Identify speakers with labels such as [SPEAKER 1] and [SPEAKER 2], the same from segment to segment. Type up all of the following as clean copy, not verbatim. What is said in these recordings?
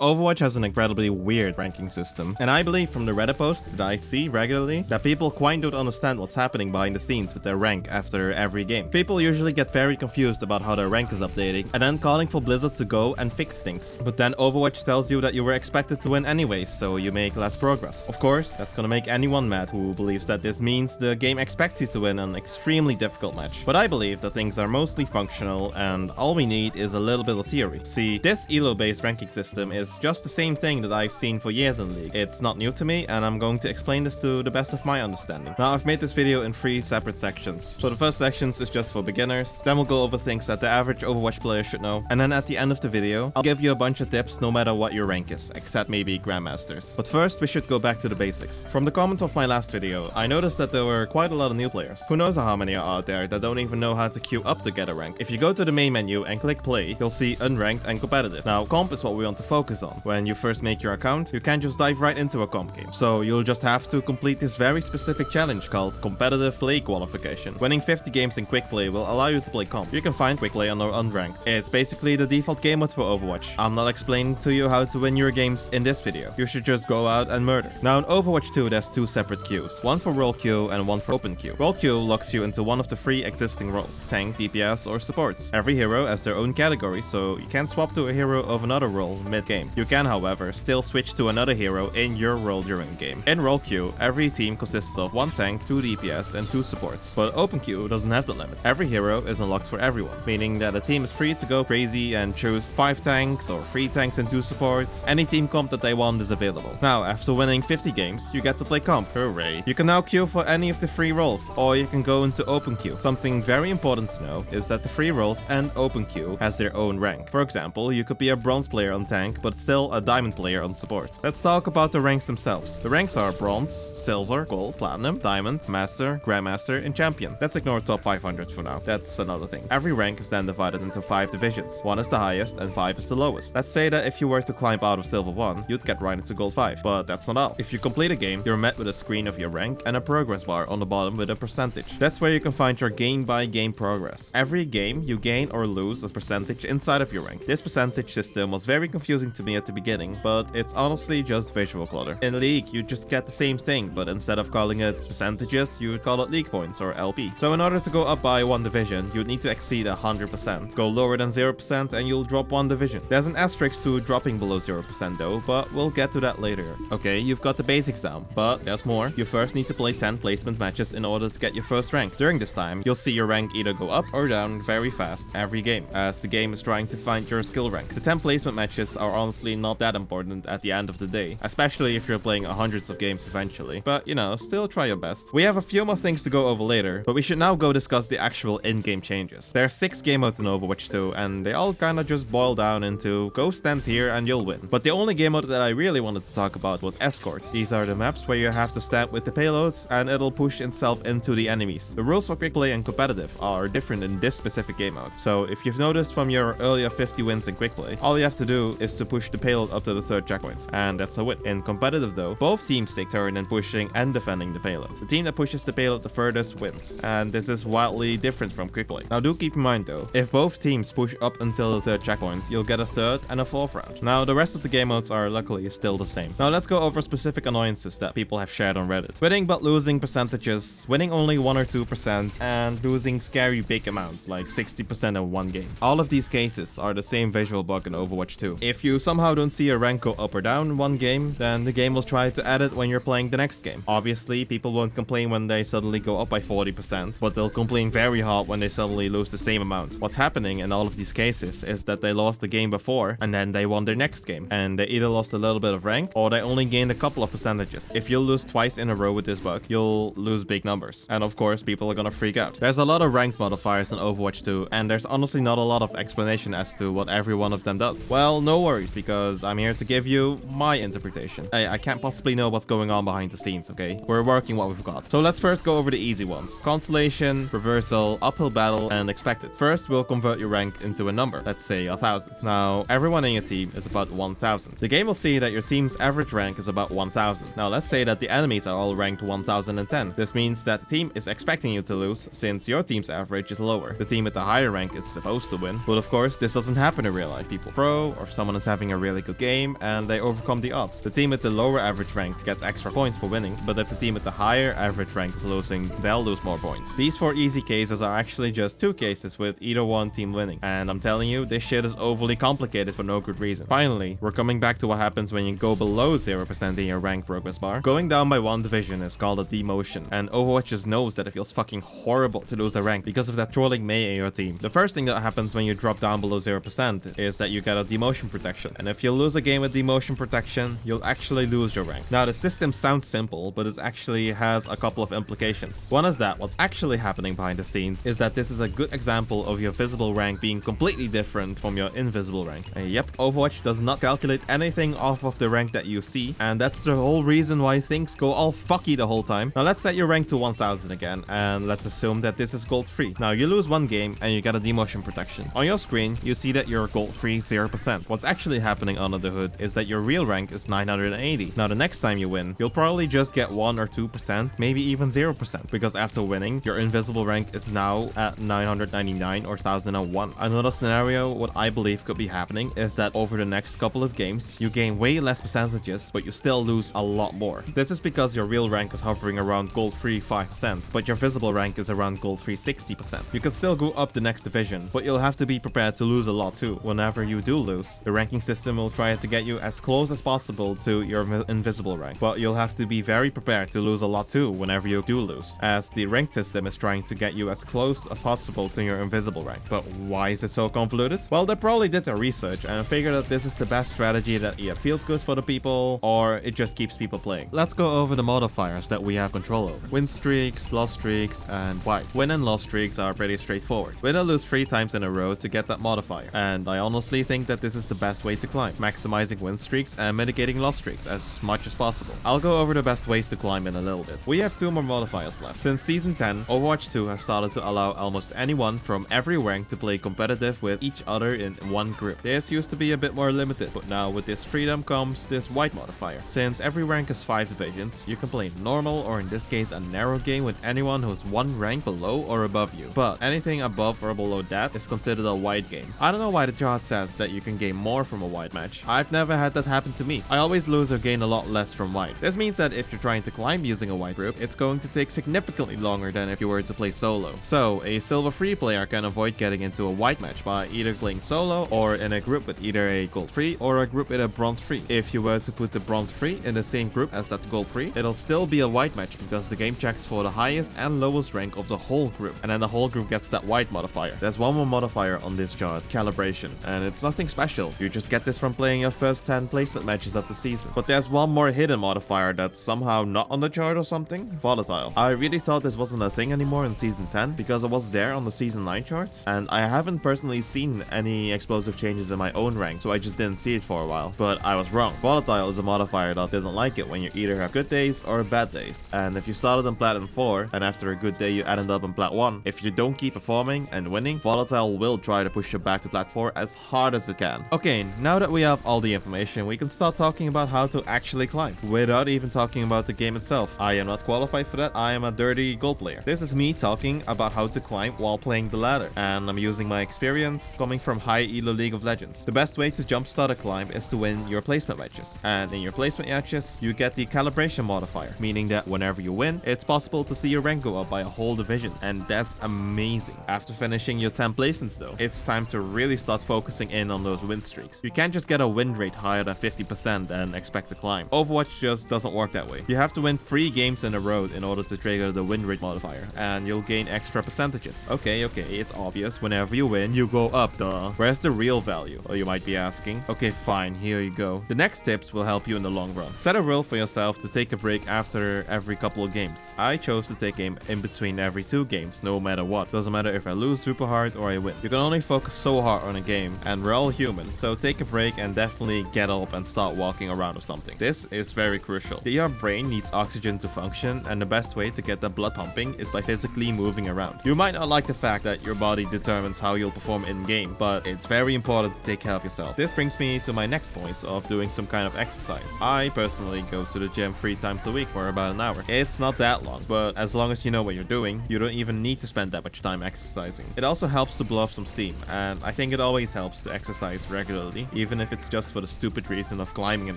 [SPEAKER 1] Overwatch has an incredibly weird ranking system, and I believe from the Reddit posts that I see regularly that people quite don't understand what's happening behind the scenes with their rank after every game. People usually get very confused about how their rank is updating, and then calling for Blizzard to go and fix things. But then Overwatch tells you that you were expected to win anyways, so you make less progress. Of course, that's gonna make anyone mad who believes that this means the game expects you to win an extremely difficult match. But I believe that things are mostly functional, and all we need is a little bit of theory. See, this elo-based ranking system is just the same thing that I've seen for years in League. It's not new to me, and I'm going to explain this to the best of my understanding. Now, I've made this video in 3 separate sections. So the first section is just for beginners, then we'll go over things that the average Overwatch player should know, and then at the end of the video, I'll give you a bunch of tips no matter what your rank is, except maybe Grandmasters. But first, we should go back to the basics. From the comments of my last video, I noticed that there were quite a lot of new players. Who knows how many are out there that don't even know how to queue up to get a rank. If you go to the main menu and click play, you'll see unranked and competitive. Now, comp is what we want to focus on. When you first make your account, you can't just dive right into a comp game. So you'll just have to complete this very specific challenge called competitive play qualification. Winning 50 games in quick play will allow you to play comp. You can find quick play under unranked. It's basically the default game mode for Overwatch. I'm not explaining to you how to win your games in this video. You should just go out and murder. Now in Overwatch 2, there's 2 separate queues. One for role queue and one for open queue. Role queue locks you into one of the 3 existing roles: tank, DPS, or support. Every hero has their own category, so you can't swap to a hero of another role mid-game. You can, however, still switch to another hero in your role during game. In role queue, every team consists of 1 tank, 2 DPS, and 2 supports. But open queue doesn't have the limit. Every hero is unlocked for everyone, meaning that a team is free to go crazy and choose 5 tanks or 3 tanks and 2 supports. Any team comp that they want is available. Now, after winning 50 games, you get to play comp. Hooray! You can now queue for any of the 3 roles, or you can go into open queue. Something very important to know is that the 3 roles and open queue has their own rank. For example, you could be a bronze player on tank, but still a diamond player on support. Let's talk about the ranks themselves. The ranks are bronze, silver, gold, platinum, diamond, master, grandmaster, and champion. Let's ignore top 500 for now. That's another thing. Every rank is then divided into 5 divisions. 1 is the highest and 5 is the lowest. Let's say that if you were to climb out of silver 1, you'd get right into gold 5. But that's not all. If you complete a game, you're met with a screen of your rank and a progress bar on the bottom with a percentage. That's where you can find your game by game progress. Every game, you gain or lose a percentage inside of your rank. This percentage system was very confusing to me at the beginning, but it's honestly just visual clutter. In League, you just get the same thing, but instead of calling it percentages, you would call it league points or LP. So in order to go up by 1 division, you'd need to exceed 100%. Go lower than 0% and you'll drop 1 division. There's an asterisk to dropping below 0% though, but we'll get to that later. Okay, you've got the basics down, but there's more. You first need to play 10 placement matches in order to get your first rank. During this time, you'll see your rank either go up or down very fast every game, as the game is trying to find your skill rank. The 10 placement matches are honestly not that important at the end of the day, especially if you're playing hundreds of games eventually. But you know, still try your best. We have a few more things to go over later, but we should now go discuss the actual in-game changes. There are 6 game modes in Overwatch 2, and they all kinda just boil down into go stand here and you'll win. But the only game mode that I really wanted to talk about was Escort. These are the maps where you have to stand with the payloads and it'll push itself into the enemies. The rules for quick play and competitive are different in this specific game mode. So if you've noticed from your earlier 50 wins in quick play, all you have to do is to push the payload up to the 3rd checkpoint, and that's a win. In competitive though, both teams take turn in pushing and defending the payload. The team that pushes the payload the furthest wins, and this is wildly different from quick play. Now do keep in mind though, if both teams push up until the 3rd checkpoint, you'll get a 3rd and a 4th round. Now the rest of the game modes are luckily still the same. Now let's go over specific annoyances that people have shared on Reddit. Winning but losing percentages, winning only 1 or 2%, and losing scary big amounts like 60% in one game. All of these cases are the same visual bug in Overwatch 2. If you somehow don't see a rank go up or down in one game, then the game will try to add it when you're playing the next game. Obviously, people won't complain when they suddenly go up by 40%, but they'll complain very hard when they suddenly lose the same amount. What's happening in all of these cases is that they lost the game before, and then they won their next game, and they either lost a little bit of rank, or they only gained a couple of percentages. If you lose twice in a row with this bug, you'll lose big numbers, and of course, people are gonna freak out. There's a lot of ranked modifiers in Overwatch 2, and there's honestly not a lot of explanation as to what every one of them does. Well, no worries, because I'm here to give you my interpretation. I can't possibly know what's going on behind the scenes, okay? We're working what we've got. So let's first go over the easy ones. Constellation, reversal, uphill battle, and expected. First, we'll convert your rank into a number. Let's say 1,000. Now, everyone in your team is about 1,000. The game will see that your team's average rank is about 1,000. Now, let's say that the enemies are all ranked 1,010. This means that the team is expecting you to lose, since your team's average is lower. The team with the higher rank is supposed to win, but of course, this doesn't happen in real life. People throw, or someone is having having a really good game and they overcome the odds. The team with the lower average rank gets extra points for winning, but if the team with the higher average rank is losing, they'll lose more points. These 4 easy cases are actually just 2 cases with either one team winning, and I'm telling you, this shit is overly complicated for no good reason. Finally, we're coming back to what happens when you go below 0% in your rank progress bar. Going down by 1 division is called a demotion, and Overwatch just knows that it feels fucking horrible to lose a rank because of that trolling Mei in your team. The first thing that happens when you drop down below 0% is that you get a demotion protection, and if you lose a game with demotion protection, you'll actually lose your rank. Now, the system sounds simple, but it actually has a couple of implications. One is that what's actually happening behind the scenes is that this is a good example of your visible rank being completely different from your invisible rank. And yep, Overwatch does not calculate anything off of the rank that you see, and that's the whole reason why things go all fucky the whole time. Now let's set your rank to 1000 again, and let's assume that this is gold free. Now you lose 1 game and you get a demotion protection. On your screen, you see that you're gold free 0%. What's actually happening under the hood is that your real rank is 980. Now the next time you win, you'll probably just get 1 or 2%, maybe even 0%, because after winning, your invisible rank is now at 999 or 1001. Another scenario, what I believe could be happening, is that over the next couple of games, you gain way less percentages, but you still lose a lot more. This is because your real rank is hovering around gold free 5%, but your visible rank is around gold free 60%. You can still go up the next division, but you'll have to be prepared to lose a lot too. Whenever you do lose, the ranking system will try to get you as close as possible to your invisible rank, but you'll have to be very prepared to lose a lot too whenever you do lose, as the rank system is trying to get you as close as possible to your invisible rank. But why is it so convoluted? Well, they probably did their research and figured that this is the best strategy that either feels good for the people or it just keeps people playing. Let's go over the modifiers that we have control over. Win streaks, loss streaks, and wipe. Win and loss streaks are pretty straightforward. Win or lose 3 times in a row to get that modifier, and I honestly think that this is the best way to climb, maximizing win streaks and mitigating loss streaks as much as possible. I'll go over the best ways to climb in a little bit. We have 2 more modifiers left. Since Season 10, Overwatch 2 has started to allow almost anyone from every rank to play competitive with each other in one group. This used to be a bit more limited, but now with this freedom comes this white modifier. Since every rank is 5 divisions, you can play normal, or in this case a narrow game, with anyone who's 1 rank below or above you. But anything above or below that is considered a white game. I don't know why the chart says that you can gain more from a white match. I've never had that happen to me. I always lose or gain a lot less from white. This means that if you're trying to climb using a white group, it's going to take significantly longer than if you were to play solo. So a silver free player can avoid getting into a white match by either playing solo or in a group with either a gold free or a group with a bronze free. If you were to put the bronze free in the same group as that gold free, it'll still be a white match because the game checks for the highest and lowest rank of the whole group, and then the whole group gets that white modifier. There's one more modifier on this chart, calibration, and it's nothing special. You just get this from playing your first 10 placement matches of the season. But there's one more hidden modifier that's somehow not on the chart or something, volatile. I really thought this wasn't a thing anymore in Season 10 because it was there on the Season 9 chart, and I haven't personally seen any explosive changes in my own rank, so I just didn't see it for a while. But I was wrong. Volatile is a modifier that doesn't like it when you either have good days or bad days. And if you started on Platinum 4, and after a good day you ended up in Plat 1, if you don't keep performing and winning, Volatile will try to push you back to Plat 4 as hard as it can. Okay, now that we have all the information, we can start talking about how to actually climb, without even talking about the game itself. I am not qualified for that, I am a dirty gold player. This is me talking about how to climb while playing the ladder, and I'm using my experience coming from high elo League of Legends. The best way to jumpstart a climb is to win your placement matches, and in your placement matches, you get the calibration modifier, meaning that whenever you win, it's possible to see your rank go up by a whole division, and that's amazing. After finishing your 10 placements though, it's time to really start focusing in on those win streaks. You can't just get a win rate higher than 50% and expect to climb. Overwatch just doesn't work that way. You have to win 3 games in a row in order to trigger the win rate modifier, and you'll gain extra percentages. Okay, it's obvious. Whenever you win, you go up, duh. Where's the real value? Or you might be asking. Okay, fine, here you go. The next tips will help you in the long run. Set a rule for yourself to take a break after every couple of games. I chose to take aim in between every 2 games, no matter what. Doesn't matter if I lose super hard or I win. You can only focus so hard on a game, and we're all human. So take a break and definitely get up and start walking around or something. This is very crucial. Your brain needs oxygen to function, and the best way to get the blood pumping is by physically moving around. You might not like the fact that your body determines how you'll perform in game, but it's very important to take care of yourself. This brings me to my next point of doing some kind of exercise. I personally go to the gym 3 times a week for about an hour. It's not that long, but as long as you know what you're doing, you don't even need to spend that much time exercising. It also helps to blow off some steam, and I think it always helps to exercise regularly, even if it's just for the stupid reason of climbing in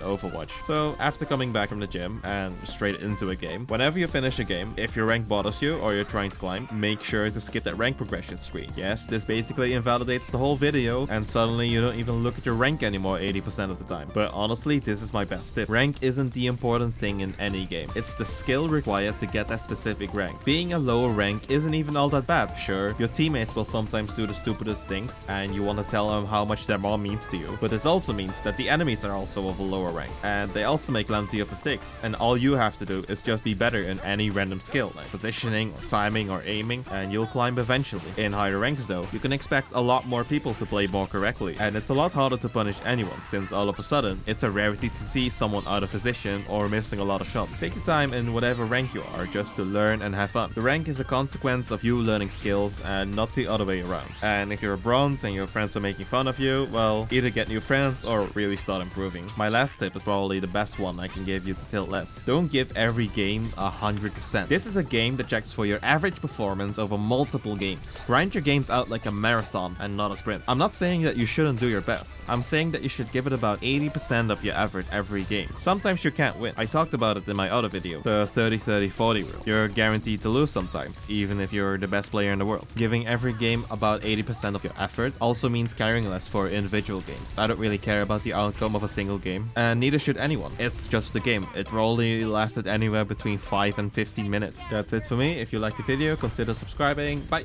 [SPEAKER 1] Overwatch. So after coming back from the gym and straight into a game, whenever you finish a game, if your rank bothers you or you're trying to climb, make sure to skip that rank progression screen. Yes, this basically invalidates the whole video, and suddenly you don't even look at your rank anymore 80% of the time. But honestly, this is my best tip. Rank isn't the important thing in any game. It's the skill required to get that specific rank. Being a lower rank isn't even all that bad. Sure, your teammates will sometimes do the stupidest things, and you want to tell them how much their mom means to you. But this also means that the enemies are also of a lower rank, and they also make plenty of mistakes. And all you have to do is just be better in any random skill, like positioning, or timing, or aiming, and you'll climb eventually. In higher ranks though, you can expect a lot more people to play more correctly, and it's a lot harder to punish anyone, since all of a sudden, it's a rarity to see someone out of position or missing a lot of shots. Take your time in whatever rank you are, just to learn and have fun. The rank is a consequence of you learning skills and not the other way around. And if you're a bronze and your friends are making fun of you, well, either get new friends or really start improving. My last tip is probably the best one I can give you to tilt less. Don't give every game 100%. This is a game that checks for your average performance over multiple games. Grind your games out like a marathon and not a sprint. I'm not saying that you shouldn't do your best. I'm saying that you should give it about 80% of your effort every game. Sometimes you can't win. I talked about it in my other video, the 30-30-40 rule. You're guaranteed to lose sometimes, even if you're the best player in the world. Giving every game about 80% of your effort also means caring less for individual games. I don't really care about the outcome of a single game, and neither should anyone. It's just a game. It probably lasted anywhere between 5 and 15 minutes. That's it for me. If you liked the video, consider subscribing. Bye!